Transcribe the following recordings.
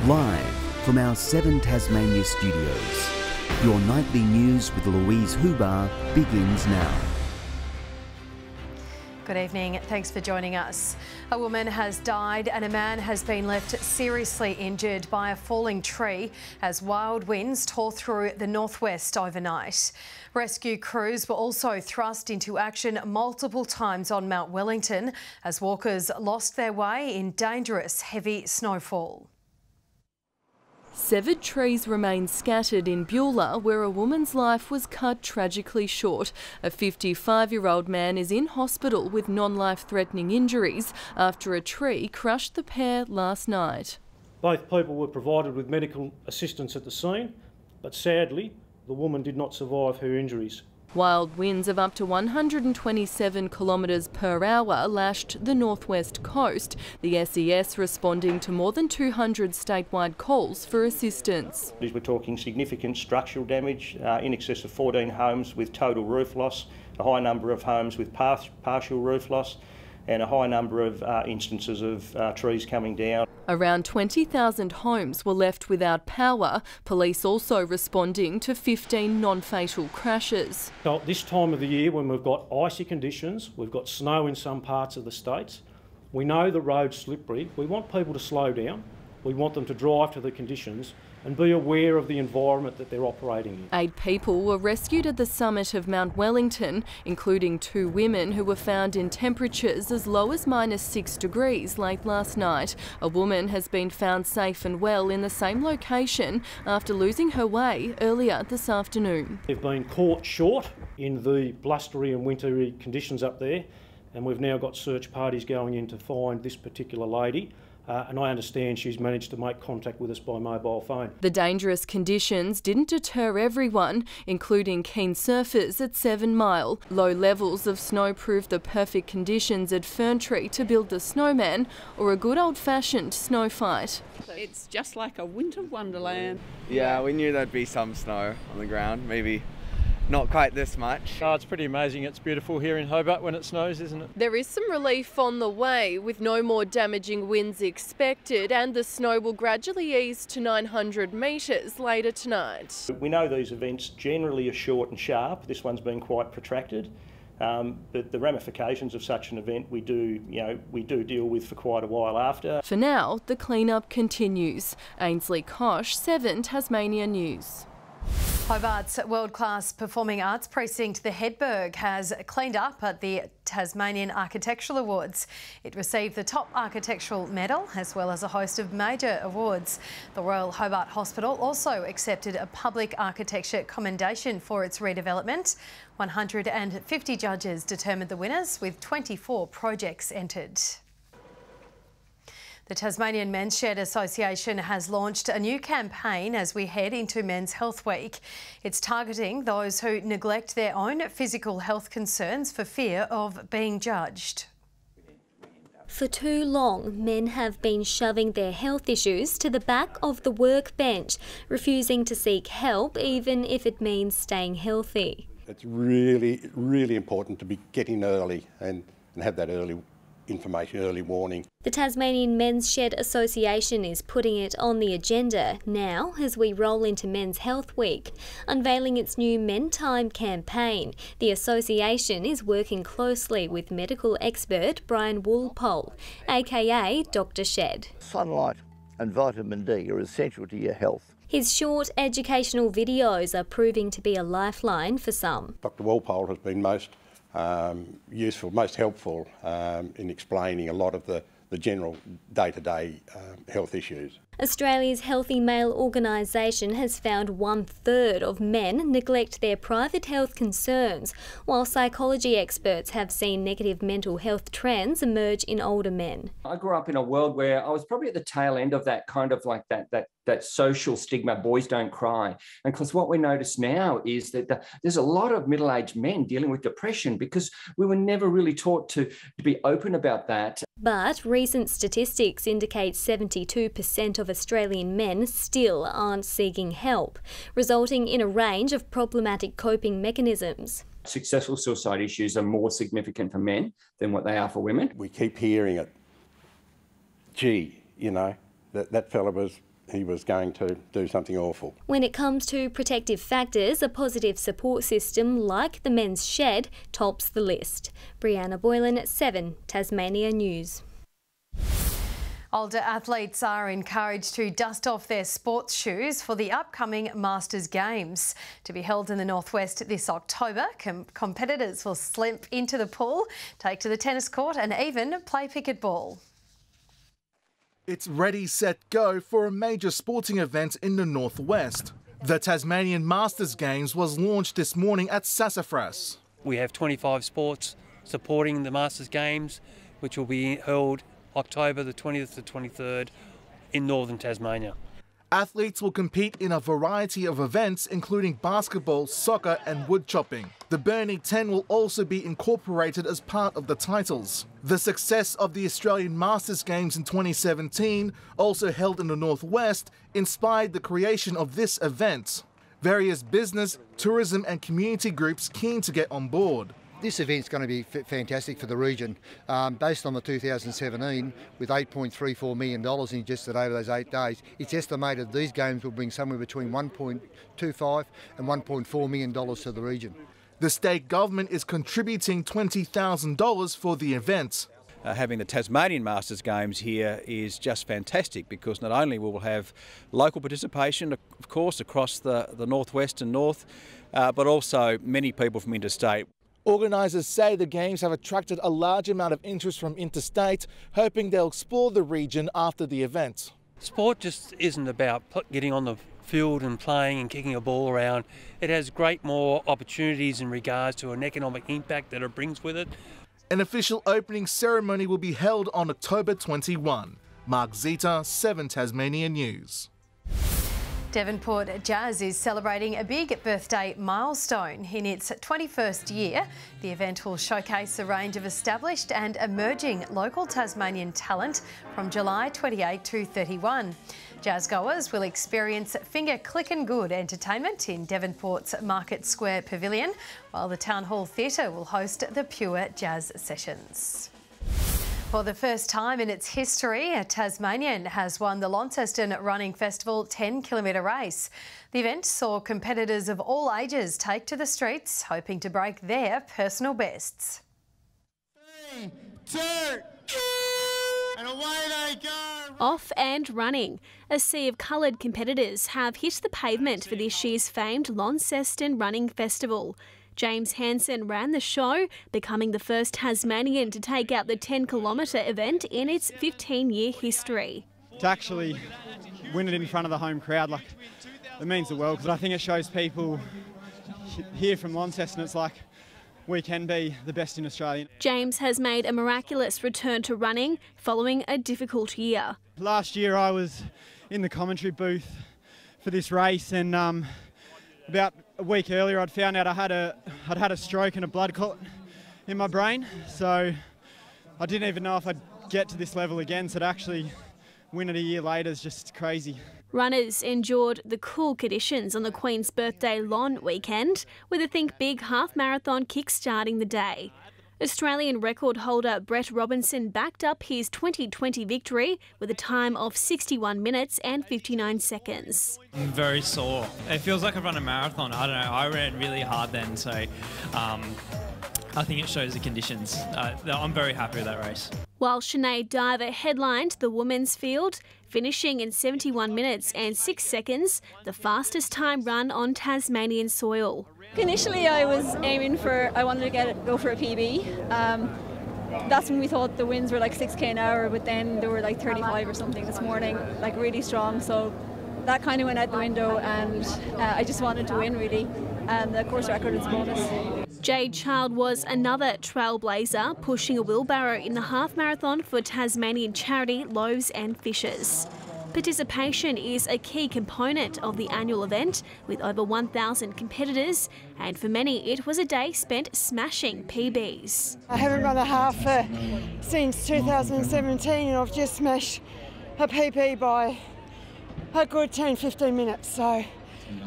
Live from our 7 Tasmania studios, your nightly news with Louise Hobart begins now. Good evening, thanks for joining us. A woman has died and a man has been left seriously injured by a falling tree as wild winds tore through the northwest overnight. Rescue crews were also thrust into action multiple times on Mount Wellington as walkers lost their way in dangerous heavy snowfall. Severed trees remain scattered in Beulah, where a woman's life was cut tragically short. A 55-year-old man is in hospital with non-life-threatening injuries after a tree crushed the pair last night. Both people were provided with medical assistance at the scene, but sadly, the woman did not survive her injuries. Wild winds of up to 127 kilometres per hour lashed the northwest coast, the SES responding to more than 200 statewide calls for assistance. We're talking significant structural damage, in excess of 14 homes with total roof loss, a high number of homes with partial roof loss, and a high number of instances of trees coming down. Around 20,000 homes were left without power, police also responding to 15 non-fatal crashes. So at this time of the year, when we've got icy conditions, we've got snow in some parts of the states, we know the road's slippery, we want people to slow down, we want them to drive to the conditions and be aware of the environment that they're operating in. 8 people were rescued at the summit of Mount Wellington, including 2 women who were found in temperatures as low as -6 degrees late last night. A woman has been found safe and well in the same location after losing her way earlier this afternoon. They've been caught short in the blustery and wintry conditions up there, and we've now got search parties going in to find this particular lady. And I understand she's managed to make contact with us by mobile phone. The dangerous conditions didn't deter everyone, including keen surfers at 7 Mile. Low levels of snow proved the perfect conditions at Ferntree to build a snowman or a good old-fashioned snow fight. It's just like a winter wonderland. Yeah, we knew there'd be some snow on the ground, maybe not quite this much. Oh, it's pretty amazing. It's beautiful here in Hobart when it snows, isn't it? There is some relief on the way, with no more damaging winds expected, and the snow will gradually ease to 900 metres later tonight. We know these events generally are short and sharp. This one's been quite protracted. But the ramifications of such an event we do deal with for quite a while after. For now, the clean-up continues. Ainsley Kosh, 7 Tasmania News. Hobart's world-class performing arts precinct, the Hedberg, has cleaned up at the Tasmanian Architectural Awards. It received the top architectural medal as well as a host of major awards. The Royal Hobart Hospital also accepted a public architecture commendation for its redevelopment. 150 judges determined the winners, with 24 projects entered. The Tasmanian Men's Shed Association has launched a new campaign as we head into Men's Health Week. It's targeting those who neglect their own physical health concerns for fear of being judged. For too long, men have been shoving their health issues to the back of the workbench, refusing to seek help even if it means staying healthy. It's really, really important to be getting early and have that early information, early warning. The Tasmanian Men's Shed Association is putting it on the agenda now as we roll into Men's Health Week. Unveiling its new Men Time campaign, the association is working closely with medical expert Brian Woolpole, aka Dr. Shed. Sunlight and vitamin D are essential to your health. His short educational videos are proving to be a lifeline for some. Dr. Woolpole has been most useful, most helpful in explaining a lot of the general day-to-day health issues. Australia's Healthy Male organisation has found 1/3 of men neglect their private health concerns, while psychology experts have seen negative mental health trends emerge in older men. I grew up in a world where I was probably at the tail end of that kind of like that social stigma, boys don't cry. And because what we notice now is that there's a lot of middle-aged men dealing with depression because we were never really taught to be open about that. But recent statistics indicate 72% of Australian men still aren't seeking help, resulting in a range of problematic coping mechanisms. Successful suicide issues are more significant for men than what they are for women. We keep hearing it. Gee, you know, that fella was he was going to do something awful. When it comes to protective factors, a positive support system like the men's shed tops the list. Brianna Boylan at 7 Tasmania News. Older athletes are encouraged to dust off their sports shoes for the upcoming Masters Games. To be held in the northwest this October, competitors will slip into the pool, take to the tennis court and even play pickleball. It's ready, set, go for a major sporting event in the northwest. The Tasmanian Masters Games was launched this morning at Sassafras. We have 25 sports supporting the Masters Games, which will be held October the 20th to 23rd in northern Tasmania. Athletes will compete in a variety of events, including basketball, soccer and wood chopping. The Burnie 10 will also be incorporated as part of the titles. The success of the Australian Masters Games in 2017, also held in the northwest, inspired the creation of this event. Various business, tourism and community groups keen to get on board. This event's going to be fantastic for the region. Based on the 2017, with $8.34 million ingested over those 8 days, it's estimated these games will bring somewhere between $1.25 and $1.4 million to the region. The state government is contributing $20,000 for the event. Having the Tasmanian Masters Games here is just fantastic because not only will we have local participation, of course, across the northwest and north, but also many people from interstate. Organisers say the Games have attracted a large amount of interest from interstate, hoping they'll explore the region after the event. Sport just isn't about getting on the field and playing and kicking a ball around. It has great more opportunities in regards to an economic impact that it brings with it. An official opening ceremony will be held on October 21. Mark Zita, 7 Tasmania News. Devonport Jazz is celebrating a big birthday milestone. In its 21st year, the event will showcase a range of established and emerging local Tasmanian talent from July 28 to 31. Jazzgoers will experience finger clickin' good entertainment in Devonport's Market Square Pavilion, while the Town Hall Theatre will host the Pure Jazz Sessions. For the first time in its history, a Tasmanian has won the Launceston Running Festival 10-kilometre race. The event saw competitors of all ages take to the streets, hoping to break their personal bests. 3, 2, and away they go! Off and running. A sea of coloured competitors have hit the pavement for this year's famed Launceston Running Festival. James Hansen ran the show, becoming the first Tasmanian to take out the 10-kilometre event in its 15-year history. To actually win it in front of the home crowd, it means the world, because I think it shows people here from Launceston it's like we can be the best in Australia. James has made a miraculous return to running following a difficult year. Last year I was in the commentary booth for this race, and about a week earlier I'd found out I'd had a stroke and a blood clot in my brain, so I didn't even know if I'd get to this level again, so to actually win it a year later is just crazy. Runners endured the cool conditions on the Queen's Birthday Lawn weekend, with a Think Big half marathon kick-starting the day. Australian record holder Brett Robinson backed up his 2020 victory with a time of 61 minutes and 59 seconds. I'm very sore. It feels like I've run a marathon. I don't know, I ran really hard then, so I think it shows the conditions. I'm very happy with that race. While Sinead Diver headlined the women's field, finishing in 71 minutes and 6 seconds, the fastest time run on Tasmanian soil. Initially I was aiming I wanted to go for a PB. That's when we thought the winds were like 6k an hour, but then they were like 35 or something this morning, like really strong. So that kind of went out the window, and I just wanted to win really, and the course record is a bonus. Jade Child was another trailblazer, pushing a wheelbarrow in the half marathon for Tasmanian charity Loaves and Fishes. Participation is a key component of the annual event, with over 1,000 competitors, and for many it was a day spent smashing PBs. I haven't run a half since 2017, and I've just smashed a PB by a good 10-15 minutes, so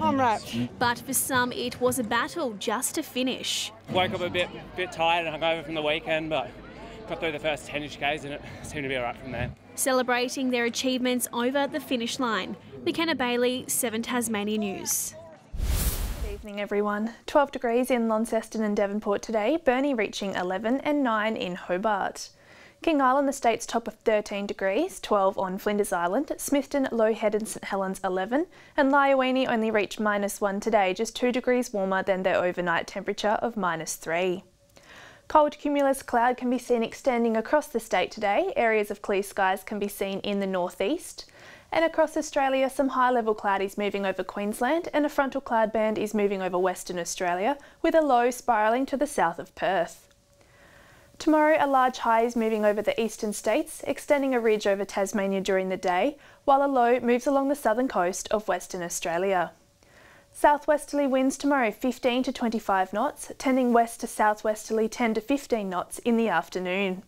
I'm wrapped. But for some it was a battle just to finish. Woke up a bit tired and hungover from the weekend, but got through the first 10-ish Ks and it seemed to be alright from there. celebrating their achievements over the finish line. McKenna Bailey, 7 Tasmania News. Good evening everyone. 12 degrees in Launceston and Devonport today, Burnie reaching 11 and 9 in Hobart. King Island, the state's top of 13 degrees, 12 on Flinders Island, Smithton, Low Head and St Helens 11, and Lyowini only reached -1 today, just 2 degrees warmer than their overnight temperature of -3. Cold cumulus cloud can be seen extending across the state today. Areas of clear skies can be seen in the northeast. And across Australia, some high-level cloud is moving over Queensland and a frontal cloud band is moving over Western Australia, with a low spiralling to the south of Perth. Tomorrow, a large high is moving over the eastern states, extending a ridge over Tasmania during the day, while a low moves along the southern coast of Western Australia. Southwesterly winds tomorrow 15 to 25 knots, tending west to southwesterly 10 to 15 knots in the afternoon.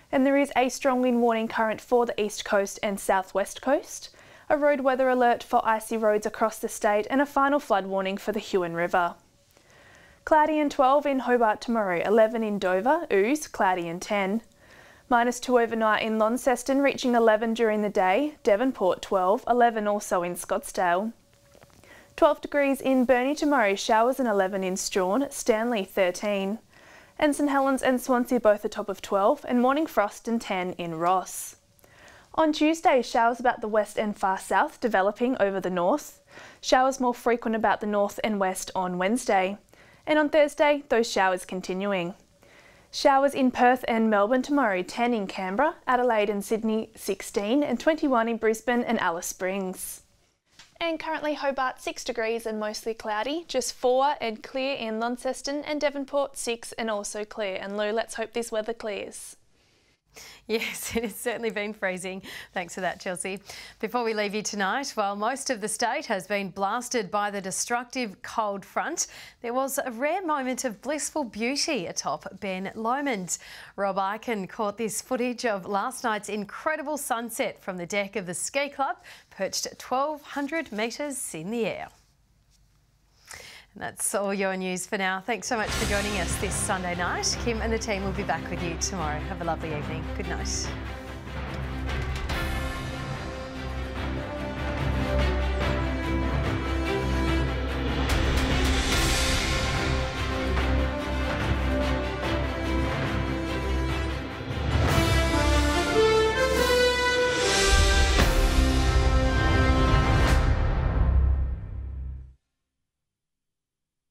And there is a strong wind warning current for the east coast and southwest coast, a road weather alert for icy roads across the state, and a final flood warning for the Huon River. Cloudy and 12 in Hobart tomorrow, 11 in Dover, ooze, cloudy and 10. -2 overnight in Launceston, reaching 11 during the day, Devonport 12, 11 also in Scottsdale. 12 degrees in Burnie tomorrow, showers and 11 in Strawn, Stanley 13. And St Helens and Swansea both a top of 12, and morning frost and 10 in Ross. On Tuesday, showers about the west and far south, developing over the north. Showers more frequent about the north and west on Wednesday. And on Thursday, those showers continuing. Showers in Perth and Melbourne tomorrow, 10 in Canberra, Adelaide and Sydney 16, and 21 in Brisbane and Alice Springs. And currently Hobart 6 degrees and mostly cloudy, just 4 and clear in Launceston, and Devonport 6 and also clear. And Lou, let's hope this weather clears. Yes, it has certainly been freezing. Thanks for that, Chelsea. Before we leave you tonight, while most of the state has been blasted by the destructive cold front, there was a rare moment of blissful beauty atop Ben Lomond. Rob Eichen caught this footage of last night's incredible sunset from the deck of the ski club, perched 1,200 metres in the air. And that's all your news for now. Thanks so much for joining us this Sunday night. Kim and the team will be back with you tomorrow. Have a lovely evening. Good night.